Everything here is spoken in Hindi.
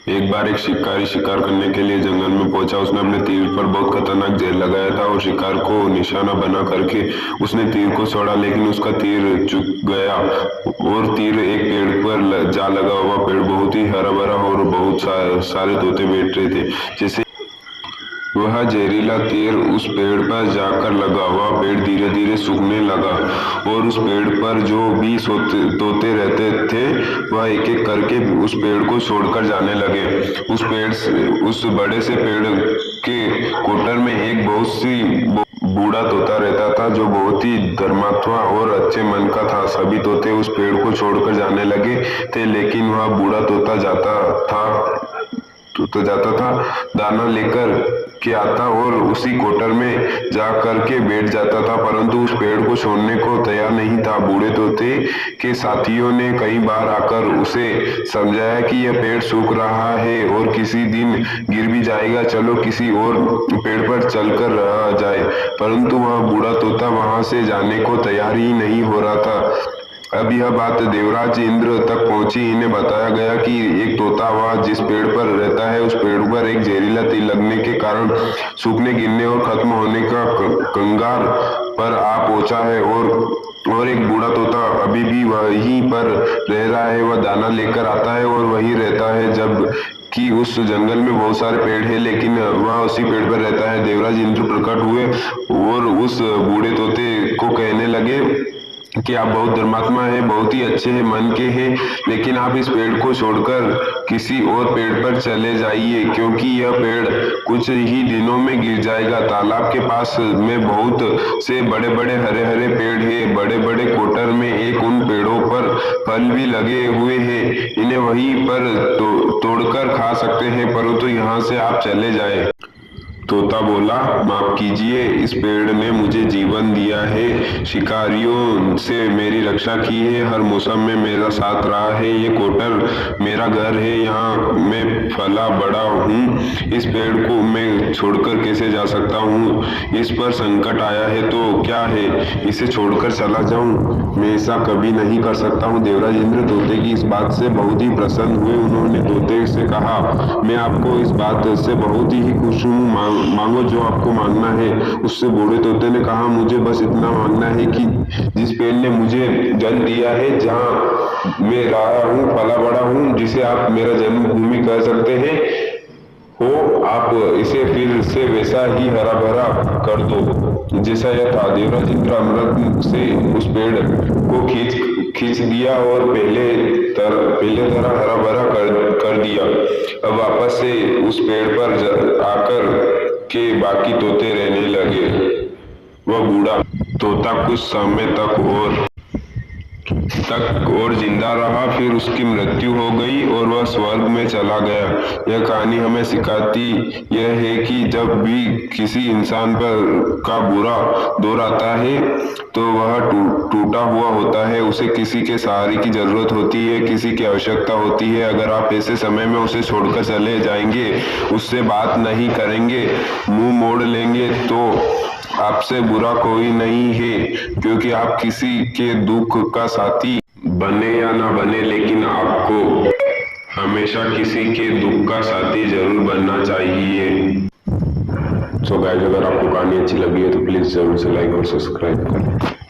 एक बार एक शिकारी शिकार करने के लिए जंगल में पहुंचा। उसने अपने तीर पर बहुत खतरनाक जहर लगाया था और शिकार को निशाना बना करके उसने तीर को छोड़ा, लेकिन उसका तीर चूक गया और तीर एक पेड़ पर जा लगा। हुआ पेड़ बहुत ही हरा भरा और बहुत सारे तोते बैठ रहे थे। जैसे वह जहरीला तीर उस पेड़ पर जाकर लगा, वह पेड़ धीरे धीरे सूखने लगा और उस पेड़ पर जो भी तोते रहते थे वह एक एक करके उस पेड़ को छोड़कर जाने लगे। उस बड़े से पेड़ के कोटर में एक बूढ़ा तोता रहता था जो बहुत ही धर्मात्मा और अच्छे मन का था। सभी तोते उस पेड़ को छोड़कर जाने लगे थे, लेकिन वह बूढ़ा तोता जाता था दाना लेकर के आता और उसी कोटर में जा करके बैठ जाता था, परंतु उस पेड़ को छोड़ने को तैयार नहीं था। बूढ़े तोते के साथियों ने कई बार आकर उसे समझाया कि यह पेड़ सूख रहा है और किसी दिन गिर भी जाएगा, चलो किसी और पेड़ पर चलकर रहा जाए, परंतु वह बूढ़ा तोता वहां से जाने को तैयार ही नहीं हो रहा था। अब यह बात देवराज इंद्र तक पहुंची। इन्हें बताया गया कि एक तोता वह जिस पेड़ पर रहता है उस पेड़ पर एक जहरीला तीर लगने के कारण सूखने, गिरने और खत्म होने का कंगार पर आ पहुंचा है और एक बूढ़ा तोता अभी भी वहीं पर रह रहा है। वह दाना लेकर आता है और वहीं रहता है, जब कि उस जंगल में बहुत सारे पेड़ है, लेकिन वह उसी पेड़ पर रहता है। देवराज इंद्र प्रकट हुए और उस बूढ़े तोते को कहने लगे कि आप बहुत धर्मात्मा हैं, बहुत ही अच्छे हैं, मन के हैं, लेकिन आप इस पेड़ को छोड़कर किसी और पेड़ पर चले जाइए, क्योंकि यह पेड़ कुछ ही दिनों में गिर जाएगा। तालाब के पास में बहुत से बड़े बड़े हरे हरे पेड़ हैं। बड़े बड़े कोटर में एक उन पेड़ों पर फल भी लगे हुए हैं, इन्हें वहीं पर तोड़कर खा सकते हैं, परंतु यहाँ से आप चले जाए। तोता बोला, माफ कीजिए, इस पेड़ ने मुझे जीवन दिया है, शिकारियों से मेरी रक्षा की है, हर मौसम में मेरा साथ रहा है, ये कोटर मेरा घर है, यहाँ मैं फला बड़ा हूँ। इस पेड़ को मैं छोड़कर कैसे जा सकता हूँ? इस पर संकट आया है तो क्या है, इसे छोड़कर चला जाऊँ? मैं ऐसा कभी नहीं कर सकता हूँ। देवराज इंद्र तोते की इस बात से बहुत ही प्रसन्न हुए। उन्होंने तोते से कहा, मैं आपको इस बात से बहुत ही खुश हूँ, मांगो जो आपको मांगना है। उससे बूढ़े तोते ने कहा, मुझे बस इतना मांगना है कि जिस पेड़ ने मुझे जन्म दिया है, जहाँ मैं रहा हूँ, पला बड़ा हूँ, जिसे आप मेरा जन्मभूमि कह सकते हैं हो, आप इसे फिर से वैसा ही हरा भरा कर दो जैसा यह था। देवराज इंद्र अमृत से उस पेड़ को खींच दिया और पहले तरह हरा भरा कर दिया। अब वापस से उस पेड़ पर आकर के बाकी तोते रहने लगे। वह बूढ़ा तोता कुछ समय तक और जिंदा रहा, फिर उसकी मृत्यु हो गई और वह स्वर्ग में चला गया। यह कहानी हमें सिखाती यह है कि जब भी किसी इंसान पर का बुरा दौर आता है तो वह टूटा हुआ होता है, उसे किसी के सहारे की जरूरत होती है, किसी की आवश्यकता होती है। अगर आप ऐसे समय में उसे छोड़कर चले जाएंगे, उससे बात नहीं करेंगे, मुंह मोड़ लेंगे, तो आपसे बुरा कोई नहीं है, क्योंकि आप किसी के दुख का साथी बने या ना बने, लेकिन आपको हमेशा किसी के दुख का साथी जरूर बनना चाहिए। सो गाइस, अगर आपको कहानी अच्छी लगी है तो प्लीज जरूर से लाइक और सब्सक्राइब करें।